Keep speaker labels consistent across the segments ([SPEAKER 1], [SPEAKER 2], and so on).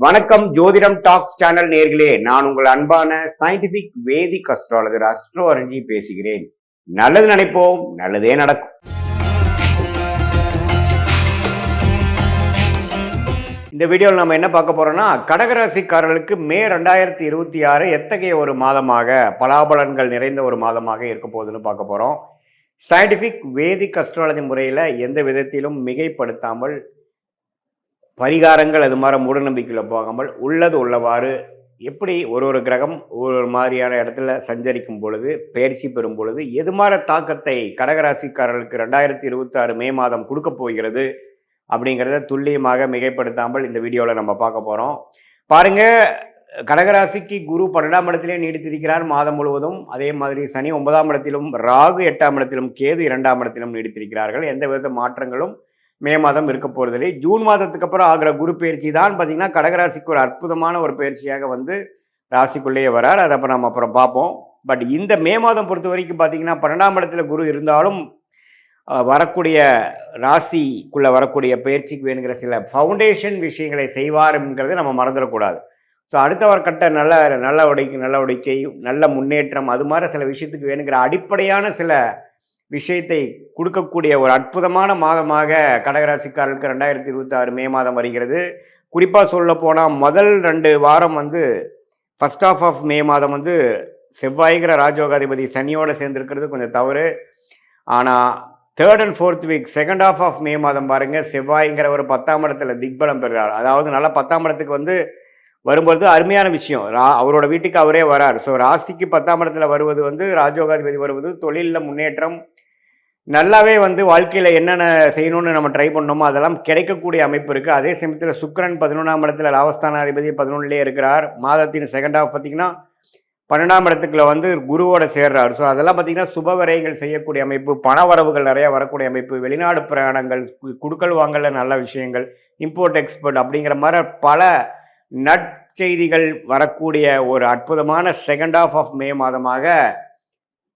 [SPEAKER 1] வணக்கம் ஜோதிடம் tax channel நேர்களே, நான் உங்கள் அன்பான சயின்டிபிக் வேதிக் அஸ்ட்ராலஜர் அஸ்ட்ரோ அரஞ்சி பேசுகிறேன். நல்லது நினைப்போம், நல்லதே நடக்கும். இந்த வீடியோவில் நம்ம என்ன பார்க்க போறோம்னா, கடகராசிக்காரர்களுக்கு மே 2026 எத்தகைய ஒரு மாதமாக, பலாபலன்கள் நிறைந்த ஒரு மாதமாக இருக்க போகுதுன்னு பார்க்க போறோம். சயின்டிபிக் வேதிக் அஸ்ட்ராலஜி முறையில் எந்த விதத்திலும் மிகைப்படுத்தாமல், பரிகாரங்கள் அது மாதிரி மூடநம்பிக்கையில் போகாமல் உள்ளது உள்ளவாறு எப்படி ஒரு கிரகம் ஒரு மாதிரியான இடத்துல சஞ்சரிக்கும் பொழுது, பயிற்சி பெறும் பொழுது எது மாதிரி தாக்கத்தை கடகராசிக்காரர்களுக்கு 2026 மே மாதம் கொடுக்க போகிறது அப்படிங்கிறத துல்லியமாக மிகைப்படுத்தாமல் இந்த வீடியோவில் நம்ம பார்க்க போகிறோம். பாருங்க, கடகராசிக்கு குரு 12ஆம் இடத்திலே நீடித்திருக்கிறார் மாதம் முழுவதும். அதே மாதிரி சனி 9ஆம் இடத்திலும், ராகு 8ஆம் இடத்திலும், கேது 2ஆம் இடத்திலும் நீடித்திருக்கிறார்கள். எந்த வித மாற்றங்களும் மே மாதம் இருக்க போறதில்லை. ஜூன் மாதத்துக்கு அப்புறம் ஆகிற குரு பயிற்சி தான் பார்த்தீங்கன்னா கடகராசிக்கு ஒரு அற்புதமான ஒரு பயிற்சியாக வந்து ராசிக்குள்ளேயே வரார். அதை நம்ம அப்புறம் பார்ப்போம். பட் இந்த மே மாதம் பொறுத்த வரைக்கும் பார்த்தீங்கன்னா 12ஆம் இடத்துல குரு இருந்தாலும் வரக்கூடிய ராசிக்குள்ளே வரக்கூடிய பயிற்சிக்கு வேணுங்கிற சில ஃபவுண்டேஷன் விஷயங்களை செய்வாருங்கிறத நம்ம மறந்துடக்கூடாது. ஸோ அடுத்த கட்ட நடவடிக்கை, நல்ல முன்னேற்றம், அது மாதிரி சில விஷயத்துக்கு வேணுங்கிற அடிப்படையான சில விஷயத்தை கொடுக்கக்கூடிய ஒரு அற்புதமான மாதமாக கடகராசிக்காரர்களுக்கு 2026 மே மாதம் வருகிறது. குறிப்பாக சொல்ல போனால் முதல் 2 வாரம் வந்து ஃபர்ஸ்ட் ஆஃப் மே மாதம் வந்து செவ்வாய்ங்கிற ராஜயோகாதிபதி சனியோடு சேர்ந்துருக்கிறது கொஞ்சம் தவறு. ஆனால் 3rd and 4th week second of May மாதம் பாருங்கள், செவ்வாய்ங்கிற ஒரு 10ஆம் இடத்துல திக்பலம் பெறுகிறார். அதாவது நல்லா 10ஆம் இடத்துக்கு வந்து வரும்பொழுது அருமையான விஷயம். அவரோட வீட்டுக்கு அவரே வரார். ஸோ ராசிக்கு 10ஆம் இடத்துல வருவது வந்து ராஜயோகாதிபதி வருவது தொழிலில் முன்னேற்றம், நல்லாவே வந்து வாழ்க்கையில் என்னென்ன செய்யணும்னு நம்ம ட்ரை பண்ணோமோ அதெல்லாம் கிடைக்கக்கூடிய அமைப்பு இருக்குது. அதே சமயத்தில் சுக்கிரன் 11ஆம் இடத்துல லாபஸ்தானாதிபதி 11லே இருக்கிறார். மாதத்தின் செகண்ட் ஆஃப் பார்த்திங்கன்னா 12ஆம் இடத்துக்குள்ள வந்து குருவோட சேர்றார். ஸோ அதெல்லாம் பார்த்திங்கன்னா சுப விரயங்கள் செய்யக்கூடிய அமைப்பு, பண வரவுகள் நிறையா வரக்கூடிய அமைப்பு, வெளிநாடு பிரயாணங்கள், குடுக்கல் வாங்கல நல்ல விஷயங்கள், இம்போர்ட் எக்ஸ்போர்ட் அப்படிங்கிற மாதிரி பல நற்செய்திகள் வரக்கூடிய ஒரு அற்புதமான செகண்ட் ஆஃப் மே மாதமாக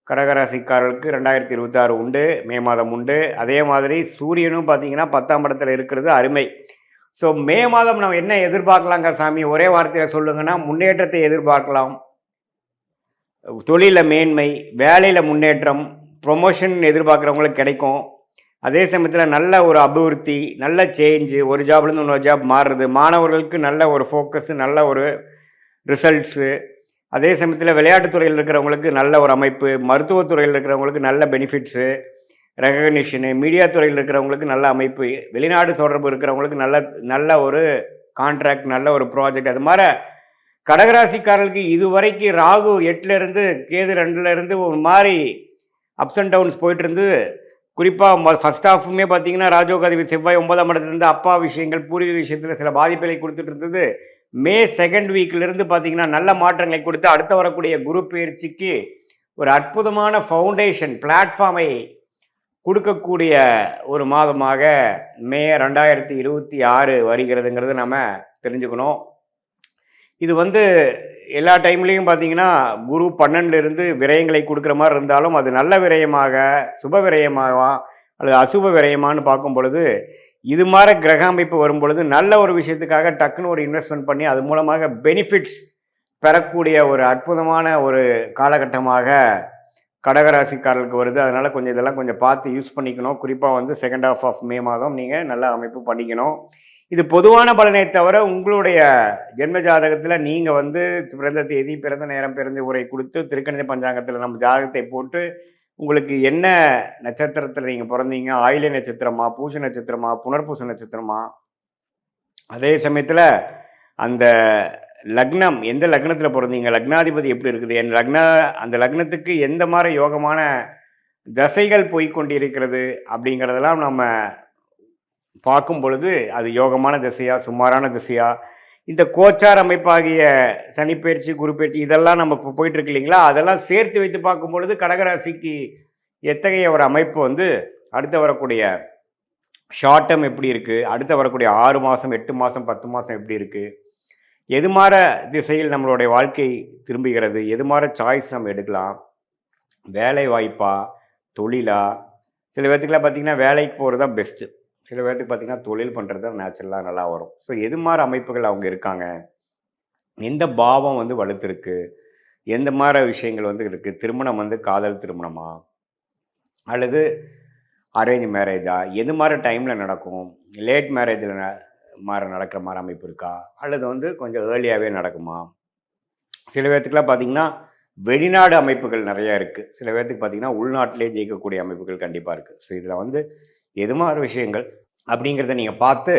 [SPEAKER 1] கடகராசிக்காரர்களுக்கு 2026 உண்டு, மே மாதம் உண்டு. அதே மாதிரி சூரியனும் பார்த்தீங்கன்னா 10ஆம் இடத்துல இருக்கிறது அருமை. ஸோ மே மாதம் நம்ம என்ன எதிர்பார்க்கலாங்க சாமி, ஒரே வார்த்தையில் சொல்லுங்கன்னா முன்னேற்றத்தை எதிர்பார்க்கலாம். தொழிலில் மேன்மை, வேலையில் முன்னேற்றம், ப்ரொமோஷன் எதிர்பார்க்குறவங்களுக்கு கிடைக்கும். அதே சமயத்தில் நல்ல ஒரு அபிவிருத்தி, நல்ல சேஞ்சு, ஒரு ஜாப்லேருந்து இன்னொரு ஜாப் மாறுறது, மாணவர்களுக்கு நல்ல ஒரு ஃபோக்கஸு, நல்ல ஒரு ரிசல்ட்ஸு. அதே சமயத்தில் விளையாட்டுத்துறையில் இருக்கிறவங்களுக்கு நல்ல ஒரு அமைப்பு, மருத்துவத்துறையில் இருக்கிறவங்களுக்கு நல்ல பெனிஃபிட்ஸு, ரெகக்னிஷனு, மீடியா துறையில் இருக்கிறவங்களுக்கு நல்ல அமைப்பு, வெளிநாடு தொடர்பு இருக்கிறவங்களுக்கு நல்ல ஒரு கான்ட்ராக்ட், நல்ல ஒரு ப்ராஜெக்ட். அது மாதிரி கடகராசிக்காரர்களுக்கு இதுவரைக்கும் ராகு 8லேருந்து கேது 2லேருந்து ஒரு மாதிரி அப்ஸ் அண்ட் டவுன்ஸ் போயிட்டு இருந்து, குறிப்பாக ஃபர்ஸ்ட் ஆஃபுமே பார்த்தீங்கன்னா ராஜயோகாதிபதி செவ்வாய் 9ஆம் இடத்துலேருந்து அப்பா விஷயங்கள், பூர்வீக விஷயத்தில் சில பாதிப்புகளை கொடுத்துட்டு இருந்தது. மே 2nd வீக்கிலிருந்து பார்த்தீங்கன்னா நல்ல மாற்றங்களை கொடுத்து அடுத்த வரக்கூடிய குரு பயிற்சிக்கு ஒரு அற்புதமான ஃபவுண்டேஷன் பிளாட்ஃபார்மை கொடுக்கக்கூடிய ஒரு மாதமாக மே 2026 வருகிறதுங்கிறது நம்ம தெரிஞ்சுக்கணும். இது வந்து எல்லா டைம்லேயும் பார்த்தீங்கன்னா குரு 12லேருந்து விரயங்களை கொடுக்குற மாதிரி இருந்தாலும் அது நல்ல விரயமாக, சுப விரயமாக அல்லது அசுப விரயமானு பார்க்கும் பொழுது இது மாதிரி கிரக அமைப்பு வரும் பொழுது நல்ல ஒரு விஷயத்துக்காக டக்குன்னு ஒரு இன்வெஸ்ட்மெண்ட் பண்ணி அது மூலமாக பெனிஃபிட்ஸ் பெறக்கூடிய ஒரு அற்புதமான ஒரு காலகட்டமாக கடகராசிக்காரர்களுக்கு வருது. அதனால் இதெல்லாம் கொஞ்சம் பார்த்து யூஸ் பண்ணிக்கணும். குறிப்பாக வந்து செகண்ட் ஆஃப் மே மாதம் நீங்கள் நல்ல அமைப்பு பண்ணிக்கணும். இது பொதுவான பலனை தவிர உங்களுடைய ஜென்ம ஜாதகத்தில் நீங்கள் வந்து பிறந்த தேதி, பிறந்த நேரம், பிறந்த உரை கொடுத்து திருக்கணித பஞ்சாங்கத்தில் நம்ம ஜாதகத்தை போட்டு உங்களுக்கு என்ன நட்சத்திரத்தில் நீங்கள் பிறந்தீங்க, ஆயில்ய நட்சத்திரமா, பூச நட்சத்திரமா, புனர்பூச நட்சத்திரமா, அதே சமயத்தில் அந்த லக்னம் எந்த லக்னத்தில் பிறந்தீங்க, லக்னாதிபதி எப்படி இருக்குது, அந்த லக்னத்துக்கு எந்த மாதிரி யோகமான தசைகள் போய்கொண்டிருக்கிறது அப்படிங்கிறதெல்லாம் நம்ம பார்க்கும் பொழுது அது யோகமான திசையா, சுமாரான திசையா, இந்த கோச்சார் அமைப்பாகிய சனிப்பயிற்சி, குரு பயிற்சி இதெல்லாம் நம்ம இப்போ போயிட்டுருக்கு இல்லைங்களா, அதெல்லாம் சேர்த்து வைத்து பார்க்கும் பொழுது கடகராசிக்கு எத்தகைய ஒரு அமைப்பு வந்து அடுத்த வரக்கூடிய ஷார்ட் டேர்ம் எப்படி இருக்குது, அடுத்த வரக்கூடிய 6 மாதம், 8 மாதம், 10 மாதம் எப்படி இருக்குது, எது மாதிரி திசையில் நம்மளுடைய வாழ்க்கை திரும்புகிறது, எது மாதிரி சாய்ஸ் நம்ம எடுக்கலாம், வேலை வாய்ப்பா, தொழிலா. சில பேர்த்துக்கெல்லாம் பார்த்திங்கன்னா வேலைக்கு போகிறது தான் பெஸ்ட்டு. சில பேர்த்துக்கு பார்த்தீங்கன்னா தொழில் பண்ணுறது தான் நேச்சுரலாக நல்லா வரும். ஸோ எது மாதிரி அமைப்புகள் அவங்க இருக்காங்க, எந்த பாவம் வந்து வலுத்திருக்கு, எந்த மாதிரி விஷயங்கள் வந்து இருக்குது, திருமணம் வந்து காதல் திருமணமா அல்லது அரேஞ்ச் மேரேஜா, எது மாதிரி டைமில் நடக்கும், லேட் மேரேஜில் மாதிரி நடக்கிற மாதிரி அமைப்பு இருக்கா, அல்லது வந்து கொஞ்சம் ஏர்லியாகவே நடக்குமா. சில பேர்த்துக்குலாம் பார்த்தீங்கன்னா வெளிநாடு அமைப்புகள் நிறையா இருக்குது. சில பேர்த்துக்கு பார்த்தீங்கன்னா உள்நாட்டிலே ஜெயிக்கக்கூடிய அமைப்புகள் கண்டிப்பாக இருக்குது. ஸோ இதில் வந்து எது மாதிரி விஷயங்கள் அப்படிங்கிறத நீங்கள் பார்த்து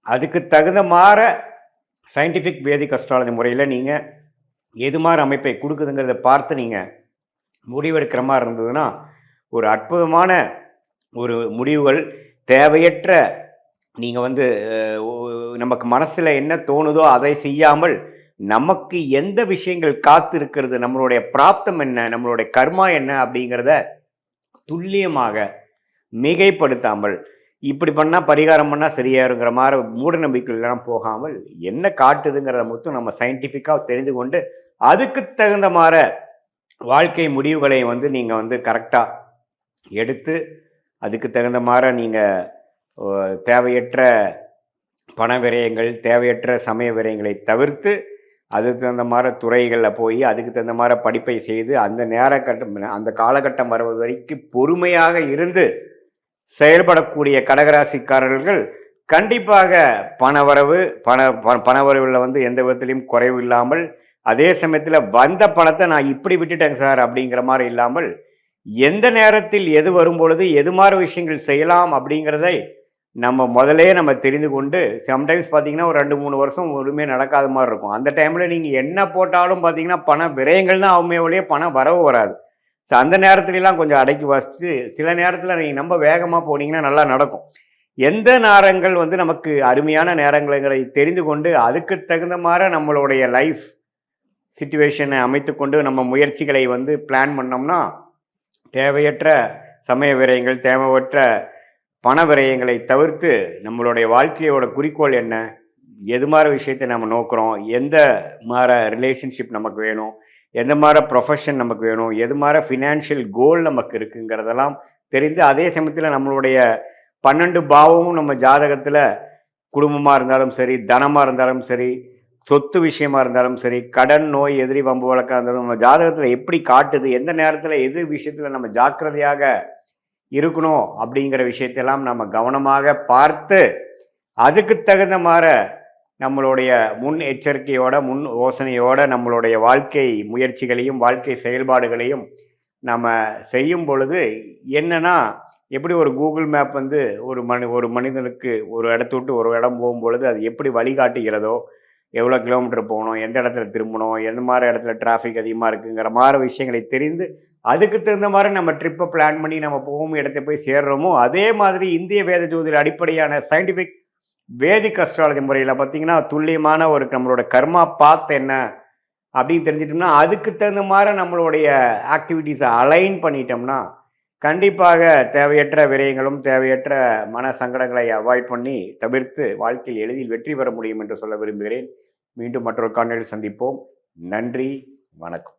[SPEAKER 1] அதுக்கு தகுந்த மாதிரி சயின்டிஃபிக் வேதிக் அஸ்ட்ராலஜி முறையில் நீங்கள் எது மாதிரி அமைப்பை கொடுக்குதுங்கிறத பார்த்து நீங்கள் முடிவெடுக்கிற மாதிரி இருந்ததுன்னா ஒரு அற்புதமான ஒரு முடிவுகள், தேவையற்ற நீங்கள் வந்து நமக்கு மனசில் என்ன தோணுதோ அதை செய்யாமல் நமக்கு எந்த விஷயங்கள் காத்து இருக்கிறது, நம்மளுடைய பிராப்தம் என்ன, நம்மளுடைய கர்மா என்ன அப்படிங்கிறத துல்லியமாக மிகைப்படுத்தாமல் இப்படி பண்ணால் பரிகாரம் பண்ணால் சரியாருங்கிற மாதிரி மூட நம்பிக்கைலாம் போகாமல் என்ன காட்டுதுங்கிறத மட்டும் நம்ம சயின்டிஃபிக்காக தெரிஞ்சு கொண்டு அதுக்கு தகுந்த மாதிரி வாழ்க்கை முடிவுகளை வந்து நீங்கள் வந்து கரெக்டாக எடுத்து அதுக்கு தகுந்த மாதிரி நீங்கள் தேவையற்ற பண விரயங்கள், தேவையற்ற சமய விரயங்களை தவிர்த்து அதுக்கு தகுந்த மாதிரி துறைகளில் போய் அதுக்கு தகுந்த மாதிரி படிப்பை செய்து அந்த காலகட்டம் வருவது வரைக்கும் பொறுமையாக இருந்து செயல்படக்கூடிய கடகராசிக்காரர்கள் கண்டிப்பாக பணவரவில் வந்து எந்த விதத்திலையும் குறைவு இல்லாமல், அதே சமயத்தில் வந்த பணத்தை நான் இப்படி விட்டுட்டேங்க சார் அப்படிங்கிற மாதிரி இல்லாமல் எந்த நேரத்தில் எது வரும்பொழுது எது மாதிரி விஷயங்கள் செய்யலாம் அப்படிங்கிறதை நம்ம முதலே நம்ம தெரிந்து கொண்டு, சம்டைம்ஸ் பார்த்தீங்கன்னா ஒரு 2-3 வருஷம் ஒருமே நடக்காத மாதிரி இருக்கும். அந்த டைமில் நீங்கள் என்ன போட்டாலும் பார்த்தீங்கன்னா பண விரயங்கள் தான் ஆகுமே ஒழிய பணம் வரவு வராது. ஸோ அந்த நேரத்துலலாம் கொஞ்சம் அடக்கி வாசித்து சில நேரத்தில் நீங்கள் ரொம்ப வேகமாக போனீங்கன்னா நல்லா நடக்கும். எந்த நேரங்கள் வந்து நமக்கு அருமையான நேரங்கள்ங்கிறதை தெரிந்து கொண்டு அதுக்கு தகுந்த மாதிரி நம்மளுடைய லைஃப் சிச்சுவேஷனை அமைத்து கொண்டு நம்ம முயற்சிகளை வந்து பிளான் பண்ணோம்னா தேவையற்ற சமய விரயங்கள், தேவையற்ற பண விரயங்களை தவிர்த்து நம்மளுடைய வாழ்க்கையோட குறிக்கோள் என்ன, எது மாதிரி விஷயத்தை நம்ம நோக்கிறோம், எந்த மாதிரி ரிலேஷன்ஷிப் நமக்கு வேணும், எந்த மாதிரி ப்ரொஃபஷன் நமக்கு வேணும், எது மாதிரி ஃபினான்ஷியல் கோல் நமக்கு இருக்குங்கிறதெல்லாம் தெரிந்து, அதே சமயத்தில் நம்மளுடைய 12 பாவமும் நம்ம ஜாதகத்தில் குடும்பமாக இருந்தாலும் சரி, தனமாக இருந்தாலும் சரி, சொத்து விஷயமா இருந்தாலும் சரி, கடன், நோய், எதிரி, வம்பு வழக்காக இருந்தாலும் நம்ம ஜாதகத்தில் எப்படி காட்டுது, எந்த நேரத்தில் எது விஷயத்தில் நம்ம ஜாக்கிரதையாக இருக்கணும் அப்படிங்கிற விஷயத்தெல்லாம் நம்ம கவனமாக பார்த்து அதுக்கு தகுந்த மாதிரி நம்மளுடைய முன் எச்சரிக்கையோட முன் யோசனையோட நம்மளுடைய வாழ்க்கை முயற்சிகளையும் வாழ்க்கை செயல்பாடுகளையும் நம்ம செய்யும் பொழுது என்னன்னா, எப்படி ஒரு கூகுள் மேப் வந்து ஒரு மனிதனுக்கு ஒரு இடத்த விட்டு ஒரு இடம் போகும்பொழுது அது எப்படி வழிகாட்டுகிறதோ, எவ்வளோ கிலோமீட்டர் போகணும், எந்த இடத்துல திரும்பணும், எந்த மாதிரி இடத்துல டிராஃபிக் அதிகமாக இருக்குங்கிற மாதிரி விஷயங்களை தெரிந்து அதுக்கு தகுந்த மாதிரி நம்ம ட்ரிப்பை பிளான் பண்ணி நம்ம போகும் இடத்த போய் சேர்றோமோ, அதே மாதிரி இந்திய வேத ஜோதிட அடிப்படையான சயின்டிஃபிக் வேதிக் அஸ்ட்ராலஜி முறையில் பார்த்தீங்கன்னா துல்லியமான ஒரு நம்மளோட கர்மா பாத் என்ன அப்படின்னு தெரிஞ்சிட்டோம்னா அதுக்கு தகுந்த மாதிரி நம்மளுடைய ஆக்டிவிட்டீஸை அலைன் பண்ணிட்டோம்னா கண்டிப்பாக தேவையற்ற விரயங்களும் தேவையற்ற மன சங்கடங்களை அவாய்ட் பண்ணி தவிர்த்து வாழ்க்கையில் எளிதில் வெற்றி பெற முடியும் என்று சொல்ல விரும்புகிறேன். மீண்டும் மற்றொரு காணொளியில் சந்திப்போம். நன்றி, வணக்கம்.